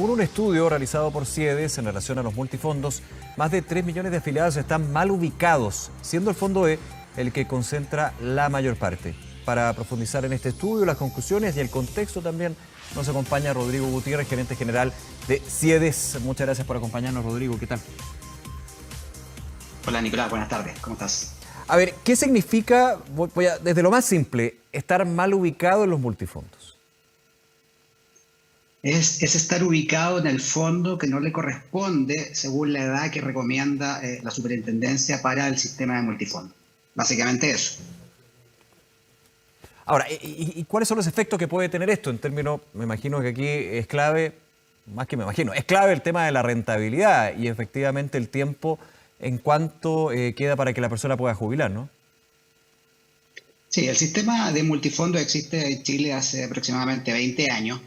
Según un estudio realizado por CIEDES en relación a los multifondos, más de 3 millones de afiliados están mal ubicados, siendo el Fondo E el que concentra la mayor parte. Para profundizar en este estudio, las conclusiones y el contexto también nos acompaña Rodrigo Gutiérrez, gerente general de CIEDES. Muchas gracias por acompañarnos, Rodrigo. ¿Qué tal? Hola Nicolás, buenas tardes. ¿Cómo estás? A ver, ¿qué significa, desde lo más simple, estar mal ubicado en los multifondos? Es estar ubicado en el fondo que no le corresponde según la edad que recomienda la superintendencia para el sistema de multifondo. Básicamente eso. Ahora, ¿y cuáles son los efectos que puede tener esto? En términos, me imagino que aquí es clave, más que me imagino, es clave el tema de la rentabilidad y efectivamente el tiempo en cuánto queda para que la persona pueda jubilar, ¿no? Sí, el sistema de multifondo existe en Chile hace aproximadamente 20 años.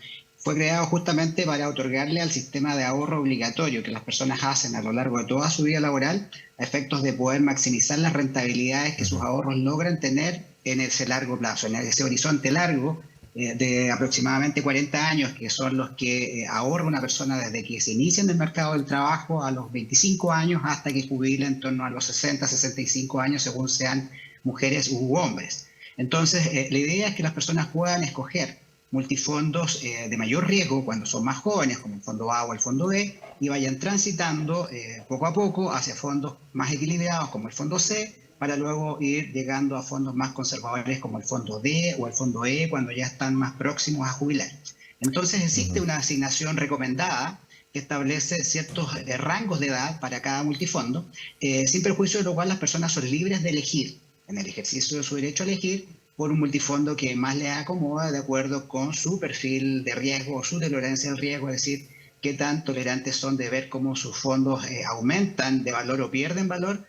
Fue creado justamente para otorgarle al sistema de ahorro obligatorio que las personas hacen a lo largo de toda su vida laboral a efectos de poder maximizar las rentabilidades que sus ahorros logran tener en ese largo plazo, en ese horizonte largo de aproximadamente 40 años, que son los que ahorra una persona desde que se inicia en el mercado del trabajo a los 25 años hasta que jubila en torno a los 60, 65 años, según sean mujeres u hombres. Entonces, la idea es que las personas puedan escoger multifondos de mayor riesgo cuando son más jóvenes, como el fondo A o el fondo B, y vayan transitando poco a poco hacia fondos más equilibrados como el fondo C, para luego ir llegando a fondos más conservadores como el fondo D o el fondo E cuando ya están más próximos a jubilar. Entonces existe una asignación recomendada que establece ciertos rangos de edad para cada multifondo, sin perjuicio de lo cual las personas son libres de elegir, en el ejercicio de su derecho a elegir, por un multifondo que más le acomoda de acuerdo con su perfil de riesgo o su tolerancia al riesgo, es decir, qué tan tolerantes son de ver cómo sus fondos aumentan de valor o pierden valor,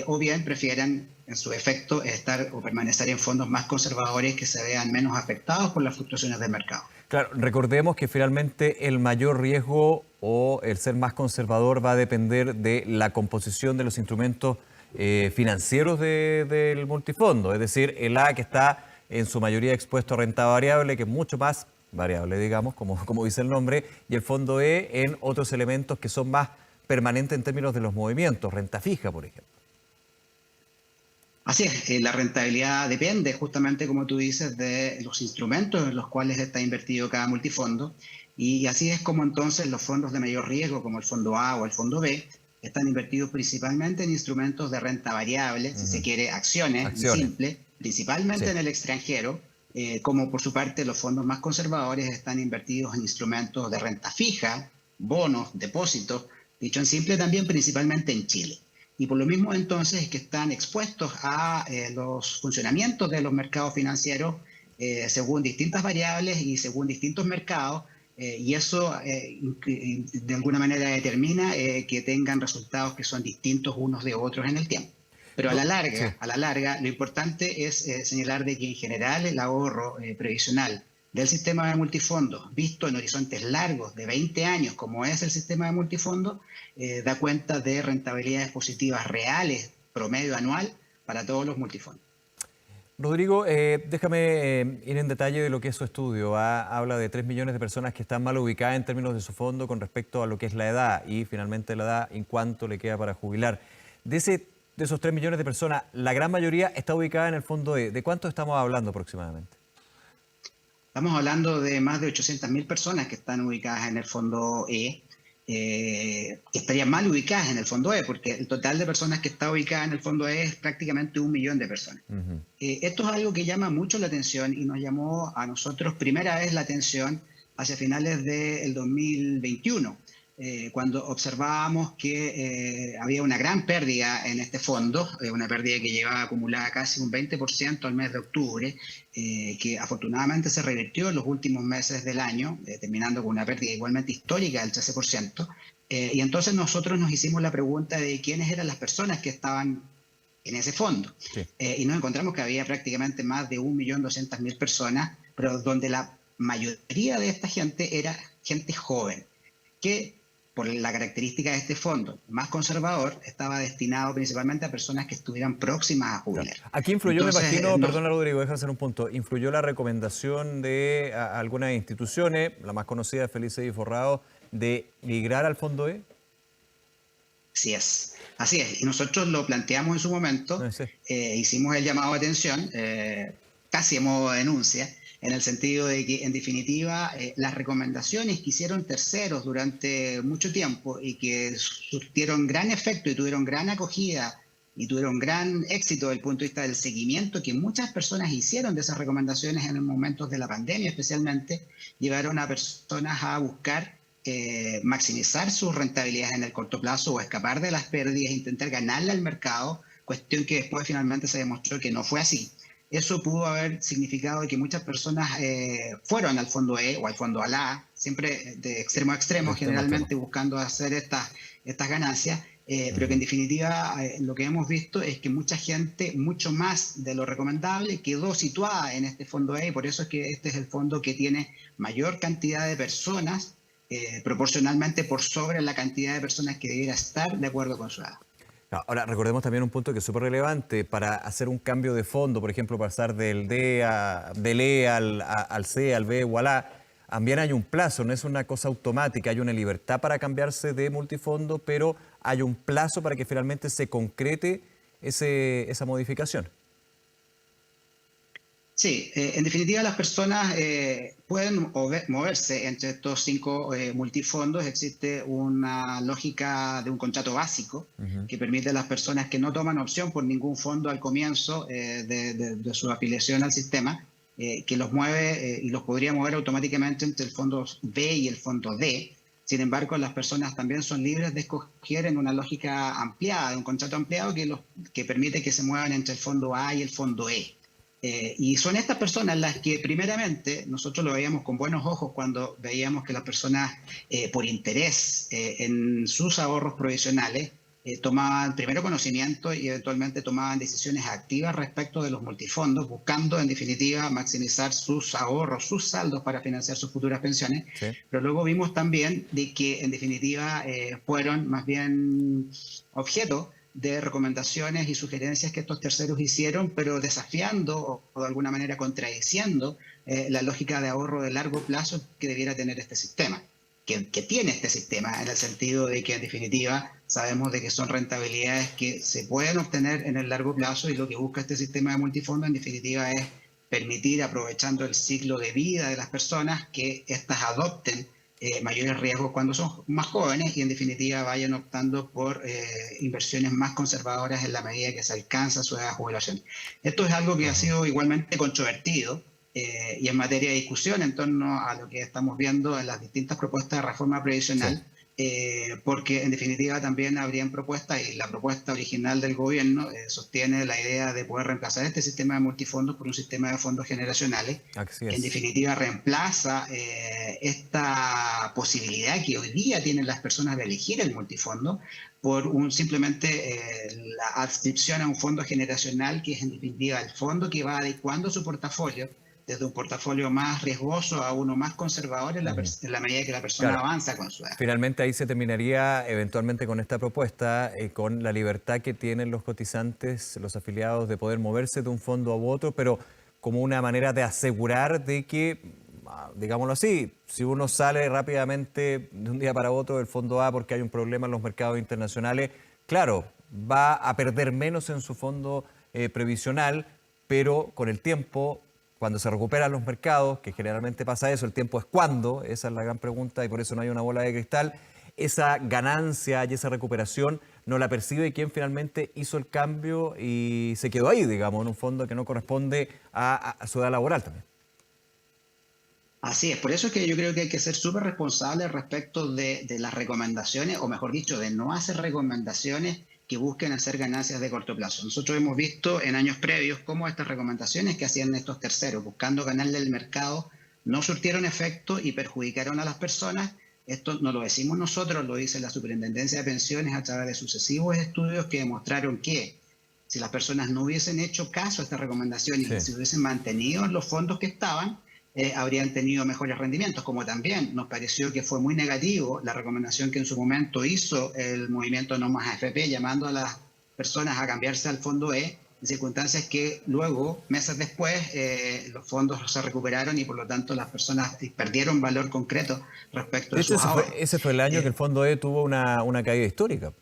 o bien prefieran en su efecto estar o permanecer en fondos más conservadores que se vean menos afectados por las fluctuaciones del mercado. Claro, recordemos que finalmente el mayor riesgo o el ser más conservador va a depender de la composición de los instrumentos financieros del multifondo, es decir, el A que está en su mayoría expuesto a renta variable, que es mucho más variable, digamos, como dice el nombre, y el fondo E en otros elementos que son más permanentes en términos de los movimientos, renta fija, por ejemplo. Así es, la rentabilidad depende justamente, como tú dices, de los instrumentos en los cuales está invertido cada multifondo, y así es como entonces los fondos de mayor riesgo, como el fondo A o el fondo B, están invertidos principalmente en instrumentos de renta variable, si se quiere, acciones, en simple, principalmente en el extranjero, como por su parte los fondos más conservadores están invertidos en instrumentos de renta fija, bonos, depósitos, dicho en simple también principalmente en Chile. Y por lo mismo entonces es que están expuestos a los funcionamientos de los mercados financieros según distintas variables y según distintos mercados, y eso de alguna manera determina que tengan resultados que son distintos unos de otros en el tiempo. Pero a la larga, lo importante es señalar de que en general el ahorro previsional del sistema de multifondos, visto en horizontes largos de 20 años, como es el sistema de multifondos, da cuenta de rentabilidades positivas reales, promedio anual, para todos los multifondos. Rodrigo, déjame ir en detalle de lo que es su estudio. Habla de 3 millones de personas que están mal ubicadas en términos de su fondo con respecto a lo que es la edad y finalmente la edad en cuánto le queda para jubilar. De esos 3 millones de personas, la gran mayoría está ubicada en el fondo E. ¿De cuánto estamos hablando aproximadamente? Estamos hablando de más de 800.000 personas que están ubicadas en el fondo E, que estarían mal ubicadas en el fondo E, porque el total de personas que está ubicada en el fondo E es prácticamente 1 millón de personas. Esto es algo que llama mucho la atención y nos llamó a nosotros primera vez la atención hacia finales del 2021, cuando observábamos que había una gran pérdida en este fondo, una pérdida que llevaba acumulada casi un 20% al mes de octubre, que afortunadamente se revirtió en los últimos meses del año, terminando con una pérdida igualmente histórica del 13%. Y entonces nosotros nos hicimos la pregunta de quiénes eran las personas que estaban en ese fondo. Y nos encontramos que había prácticamente más de 1.200.000 personas, pero donde la mayoría de esta gente era gente joven, que por la característica de este fondo más conservador, estaba destinado principalmente a personas que estuvieran próximas a jubilar. Aquí influyó, entonces, me imagino, perdona Rodrigo, déjame hacer un punto, influyó la recomendación de algunas instituciones, la más conocida, Felices y Forrados, de migrar al fondo E? Así es, así es. Y nosotros lo planteamos en su momento, No sé. hicimos el llamado de atención, casi en modo de denuncia, en el sentido de que, en definitiva, las recomendaciones que hicieron terceros durante mucho tiempo y que surtieron gran efecto y tuvieron gran acogida y tuvieron gran éxito desde el punto de vista del seguimiento que muchas personas hicieron de esas recomendaciones en los momentos de la pandemia especialmente, llevaron a personas a buscar maximizar sus rentabilidades en el corto plazo o escapar de las pérdidas, intentar ganarle al mercado, cuestión que después finalmente se demostró que no fue así. Eso pudo haber significado que muchas personas fueron al fondo E o al fondo A, siempre de extremo a extremo, generalmente buscando hacer estas ganancias, pero que en definitiva lo que hemos visto es que mucha gente, mucho más de lo recomendable, quedó situada en este fondo E y por eso es que este es el fondo que tiene mayor cantidad de personas proporcionalmente por sobre la cantidad de personas que debiera estar de acuerdo con su edad. Ahora, recordemos también un punto que es súper relevante para hacer un cambio de fondo, por ejemplo, pasar del del E al C, al B o al A. También hay un plazo, no es una cosa automática, hay una libertad para cambiarse de multifondo, pero hay un plazo para que finalmente se concrete esa modificación. Sí, en definitiva las personas pueden moverse entre estos 5 multifondos. Existe una lógica de un contrato básico que permite a las personas que no toman opción por ningún fondo al comienzo de su afiliación al sistema, que los mueve y los podría mover automáticamente entre el fondo B y el fondo D. Sin embargo, las personas también son libres de escoger en una lógica ampliada, de un contrato ampliado que permite que se muevan entre el fondo A y el fondo E. Y son estas personas las que primeramente nosotros lo veíamos con buenos ojos cuando veíamos que las personas por interés en sus ahorros provisionales tomaban primero conocimiento y eventualmente tomaban decisiones activas respecto de los multifondos, buscando en definitiva maximizar sus ahorros, sus saldos para financiar sus futuras pensiones. Sí. Pero luego vimos también de que en definitiva fueron más bien objeto de recomendaciones y sugerencias que estos terceros hicieron, pero desafiando o de alguna manera contradiciendo la lógica de ahorro de largo plazo que debiera tener este sistema, que tiene este sistema, en el sentido de que en definitiva sabemos de que son rentabilidades que se pueden obtener en el largo plazo y lo que busca este sistema de multifondo en definitiva es permitir, aprovechando el ciclo de vida de las personas, que éstas adopten mayores riesgos cuando son más jóvenes y en definitiva vayan optando por inversiones más conservadoras en la medida que se alcanza su edad de jubilación. Esto es algo que ha sido igualmente controvertido y en materia de discusión en torno a lo que estamos viendo en las distintas propuestas de reforma previsional. Sí. Porque en definitiva también habrían propuestas y la propuesta original del gobierno sostiene la idea de poder reemplazar este sistema de multifondos por un sistema de fondos generacionales que en definitiva reemplaza esta posibilidad que hoy día tienen las personas de elegir el multifondo por simplemente la adscripción a un fondo generacional que es en definitiva el fondo que va adecuando su portafolio desde un portafolio más riesgoso a uno más conservador en la medida que la persona avanza con su edad. Finalmente ahí se terminaría eventualmente con esta propuesta, con la libertad que tienen los cotizantes, los afiliados, de poder moverse de un fondo a otro, pero como una manera de asegurar de que, digámoslo así, si uno sale rápidamente de un día para otro del fondo A porque hay un problema en los mercados internacionales, claro, va a perder menos en su fondo previsional, pero con el tiempo, cuando se recuperan los mercados, que generalmente pasa eso, el tiempo es cuándo, esa es la gran pregunta y por eso no hay una bola de cristal, esa ganancia y esa recuperación no la percibe quien finalmente hizo el cambio y se quedó ahí, digamos, en un fondo que no corresponde a su edad laboral también. Así es, por eso es que yo creo que hay que ser súper responsables respecto de las recomendaciones, o mejor dicho, de no hacer recomendaciones que busquen hacer ganancias de corto plazo. Nosotros hemos visto en años previos cómo estas recomendaciones que hacían estos terceros, buscando ganarle el mercado, no surtieron efecto y perjudicaron a las personas. Esto no lo decimos nosotros, lo dice la Superintendencia de Pensiones a través de sucesivos estudios que demostraron que si las personas no hubiesen hecho caso a estas recomendaciones y se hubiesen mantenido en los fondos que estaban, habrían tenido mejores rendimientos, como también nos pareció que fue muy negativo la recomendación que en su momento hizo el movimiento No Más AFP, llamando a las personas a cambiarse al fondo E, en circunstancias que luego, meses después, los fondos se recuperaron y por lo tanto las personas perdieron valor concreto respecto De de hecho, sus ahorros. ese fue el año que el Fondo E tuvo una caída histórica.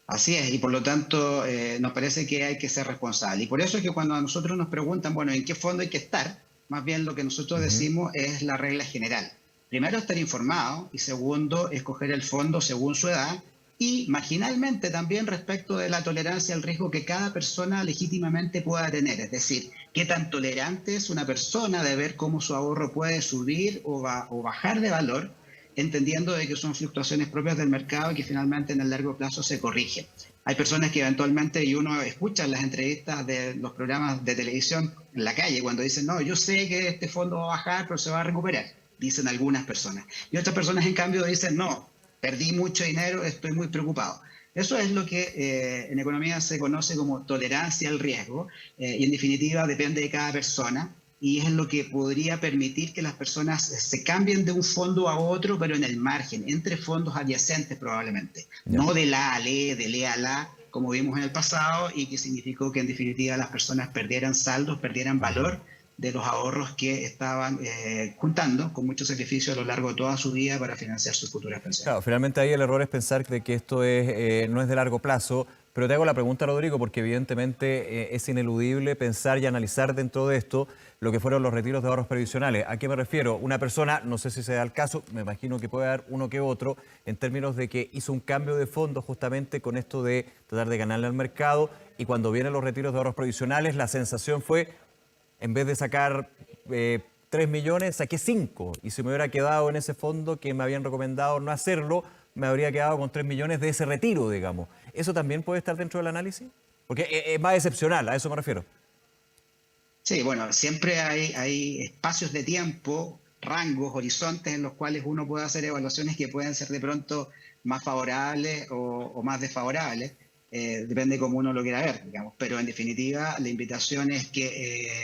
Así es, y por lo tanto nos parece que hay que ser responsable. Y por eso es que cuando a nosotros nos preguntan, bueno, ¿en qué fondo hay que estar? Más bien lo que nosotros Ujú. decimos es la regla general. Primero, estar informado y segundo, escoger el fondo según su edad y marginalmente también respecto de la tolerancia al riesgo que cada persona legítimamente pueda tener. Es decir, qué tan tolerante es una persona de ver cómo su ahorro puede subir o bajar de valor, entendiendo de que son fluctuaciones propias del mercado y que finalmente en el largo plazo se corrigen. Hay personas que eventualmente, y uno escucha en las entrevistas de los programas de televisión en la calle, cuando dicen, no, yo sé que este fondo va a bajar, pero se va a recuperar, dicen algunas personas. Y otras personas, en cambio, dicen, no, perdí mucho dinero, estoy muy preocupado. Eso es lo que en economía se conoce como tolerancia al riesgo y en definitiva depende de cada persona y es lo que podría permitir que las personas se cambien de un fondo a otro, pero en el margen, entre fondos adyacentes probablemente, Ya. no de la a le, de le a la, como vimos en el pasado, y que significó que en definitiva las personas perdieran saldos, perdieran Ujú. valor de los ahorros que estaban juntando con mucho sacrificio a lo largo de toda su vida para financiar sus futuras pensiones. Claro, finalmente ahí el error es pensar de que esto no es de largo plazo, pero te hago la pregunta, Rodrigo, porque evidentemente es ineludible pensar y analizar dentro de esto lo que fueron los retiros de ahorros previsionales. ¿A qué me refiero? Una persona, no sé si se da el caso, me imagino que puede haber uno que otro, en términos de que hizo un cambio de fondo justamente con esto de tratar de ganarle al mercado, y cuando vienen los retiros de ahorros previsionales, la sensación fue, en vez de sacar 3 millones, saqué 5. Y si me hubiera quedado en ese fondo que me habían recomendado no hacerlo, me habría quedado con 3 millones de ese retiro, digamos. ¿Eso también puede estar dentro del análisis? Porque es más excepcional, a eso me refiero. Sí, bueno, siempre hay espacios de tiempo, rangos, horizontes en los cuales uno puede hacer evaluaciones que pueden ser de pronto más favorables o más desfavorables, depende de cómo uno lo quiera ver, digamos. Pero en definitiva, la invitación es que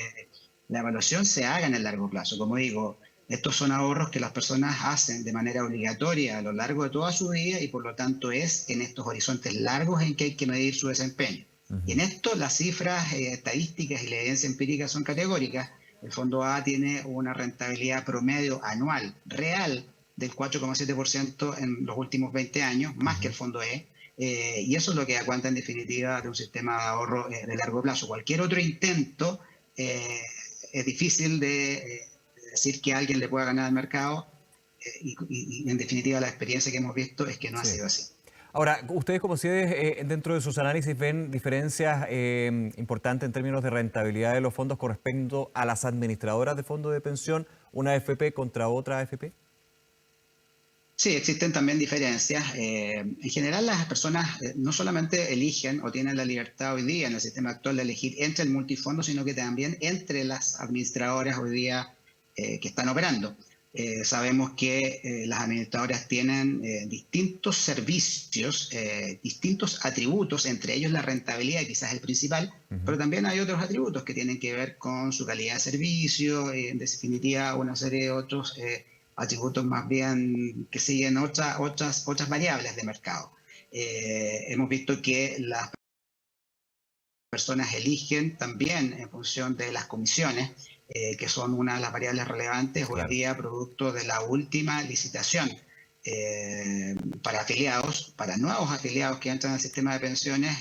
la evaluación se haga en el largo plazo. Como digo, estos son ahorros que las personas hacen de manera obligatoria a lo largo de toda su vida y por lo tanto es en estos horizontes largos en que hay que medir su desempeño. Y en Ujú. esto las cifras estadísticas y la evidencia empírica son categóricas. El fondo A tiene una rentabilidad promedio anual real del 4,7% en los últimos 20 años, más que el Ujú. fondo E. Y eso es lo que da cuenta en definitiva de un sistema de ahorro de largo plazo. Cualquier otro intento eh, es difícil de decir que alguien le pueda ganar al mercado y en definitiva la experiencia que hemos visto es que no ha Sí. sido así. Ahora, ustedes como CIEDES, dentro de sus análisis, ven diferencias importantes en términos de rentabilidad de los fondos con respecto a las administradoras de fondos de pensión, una AFP contra otra AFP. Sí, existen también diferencias. En general, las personas no solamente eligen o tienen la libertad hoy día en el sistema actual de elegir entre el multifondo, sino que también entre las administradoras hoy día que están operando. Sabemos que las administradoras tienen distintos servicios, distintos atributos, entre ellos la rentabilidad, quizás el principal, Ujú. pero también hay otros atributos que tienen que ver con su calidad de servicio, en definitiva, una serie de otros atributos más bien que siguen otras variables de mercado. Hemos visto que las personas eligen también en función de las comisiones, que son una de las variables relevantes hoy Claro. día, producto de la última licitación para afiliados, para nuevos afiliados que entran al sistema de pensiones.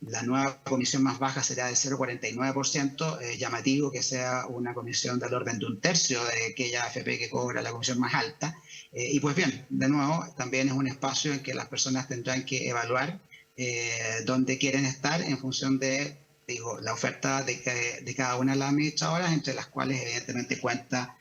La nueva comisión más baja será de 0,49%, llamativo que sea una comisión del orden de un tercio de aquella AFP que cobra la comisión más alta. Y pues bien, de nuevo, también es un espacio en que las personas tendrán que evaluar dónde quieren estar en función de, digo, la oferta de cada una de las administradoras, entre las cuales evidentemente cuenta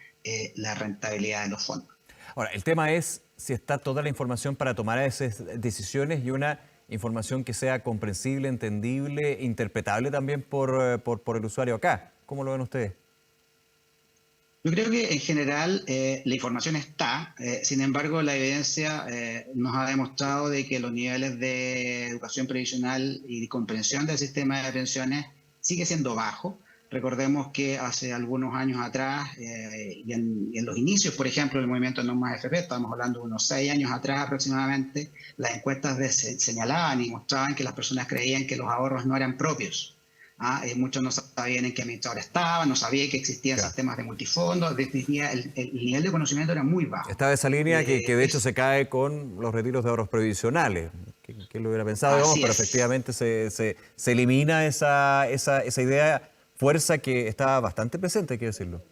la rentabilidad de los fondos. Ahora, el tema es si está toda la información para tomar esas decisiones y una información que sea comprensible, entendible, interpretable también por el usuario acá. ¿Cómo lo ven ustedes? Yo creo que en general la información está, sin embargo la evidencia nos ha demostrado de que los niveles de educación previsional y de comprensión del sistema de pensiones sigue siendo bajo. Recordemos que hace algunos años atrás y en los inicios, por ejemplo, del movimiento No Más AFP, estamos hablando de unos 6 años atrás aproximadamente, las encuestas señalaban y mostraban que las personas creían que los ahorros no eran propios. Muchos no sabían en qué administrador estaban, no sabían que existían Claro. sistemas de multifondos, el nivel de conocimiento era muy bajo. Está esa línea que de hecho se cae con los retiros de ahorros previsionales. ¿Quién lo hubiera pensado, digamos? Así Pero es. efectivamente se elimina esa idea, fuerza que está bastante presente, hay que decirlo.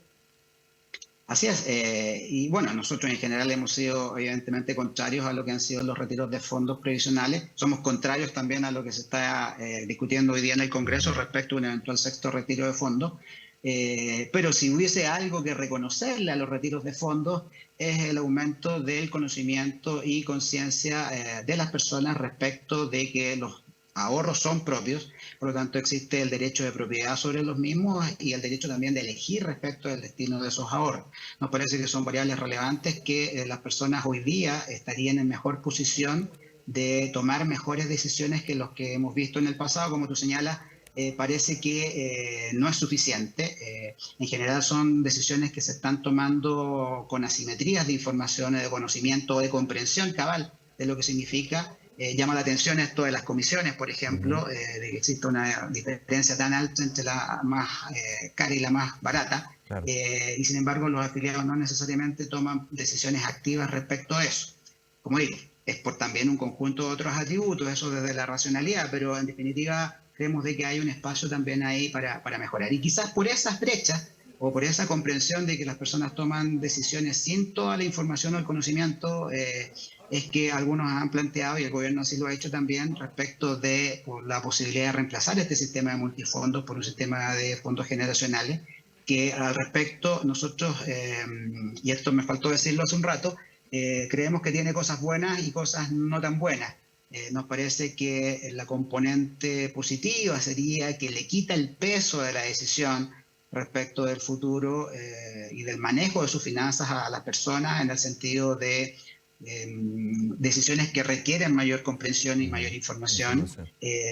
Así es, y bueno, nosotros en general hemos sido evidentemente contrarios a lo que han sido los retiros de fondos previsionales. Somos contrarios también a lo que se está discutiendo hoy día en el Congreso respecto a un eventual sexto retiro de fondos. Pero si hubiese algo que reconocerle a los retiros de fondos es el aumento del conocimiento y conciencia de las personas respecto de que los ahorros son propios, por lo tanto existe el derecho de propiedad sobre los mismos y el derecho también de elegir respecto del destino de esos ahorros. Nos parece que son variables relevantes que las personas hoy día estarían en mejor posición de tomar mejores decisiones que los que hemos visto en el pasado, como tú señalas. Parece que no es suficiente. En general son decisiones que se están tomando con asimetrías de información, de conocimiento, de comprensión cabal de lo que significa. Llama la atención esto de las comisiones, por ejemplo, de que existe una diferencia tan alta entre la más cara y la más barata. Claro. Y sin embargo los afiliados no necesariamente toman decisiones activas respecto a eso. Como digo, es por también un conjunto de otros atributos, eso desde la racionalidad, pero en definitiva creemos de que hay un espacio también ahí para mejorar. Y quizás por esas brechas o por esa comprensión de que las personas toman decisiones sin toda la información o el conocimiento, es que algunos han planteado, y el gobierno así lo ha hecho también, respecto de la posibilidad de reemplazar este sistema de multifondos por un sistema de fondos generacionales, que al respecto nosotros, y esto me faltó decirlo hace un rato, creemos que tiene cosas buenas y cosas no tan buenas. Nos parece que la componente positiva sería que le quita el peso de la decisión respecto del futuro y del manejo de sus finanzas a las personas en el sentido de decisiones que requieren mayor comprensión y mayor información.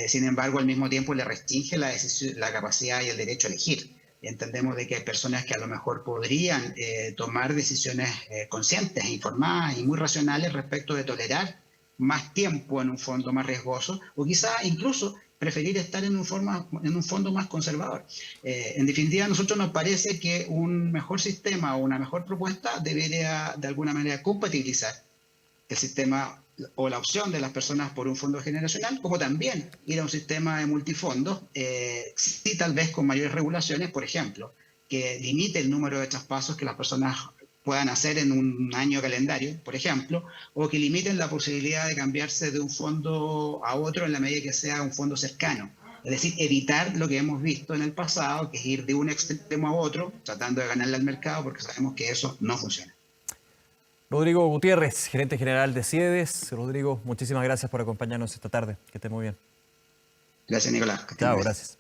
Sin embargo, al mismo tiempo le restringe la capacidad y el derecho a elegir. Entendemos de que hay personas que a lo mejor podrían tomar decisiones conscientes, informadas y muy racionales respecto de tolerar más tiempo en un fondo más riesgoso o quizá incluso preferir estar en un fondo más conservador. En definitiva, a nosotros nos parece que un mejor sistema o una mejor propuesta debería de alguna manera compatibilizar el sistema o la opción de las personas por un fondo generacional, como también ir a un sistema de multifondos, sí tal vez con mayores regulaciones, por ejemplo, que limite el número de traspasos que las personas puedan hacer en un año calendario, por ejemplo, o que limiten la posibilidad de cambiarse de un fondo a otro en la medida que sea un fondo cercano. Es decir, evitar lo que hemos visto en el pasado, que es ir de un extremo a otro, tratando de ganarle al mercado, porque sabemos que eso no funciona. Rodrigo Gutiérrez, gerente general de CIEDES. Rodrigo, muchísimas gracias por acompañarnos esta tarde. Que esté muy bien. Gracias, Nicolás. Chao, gracias.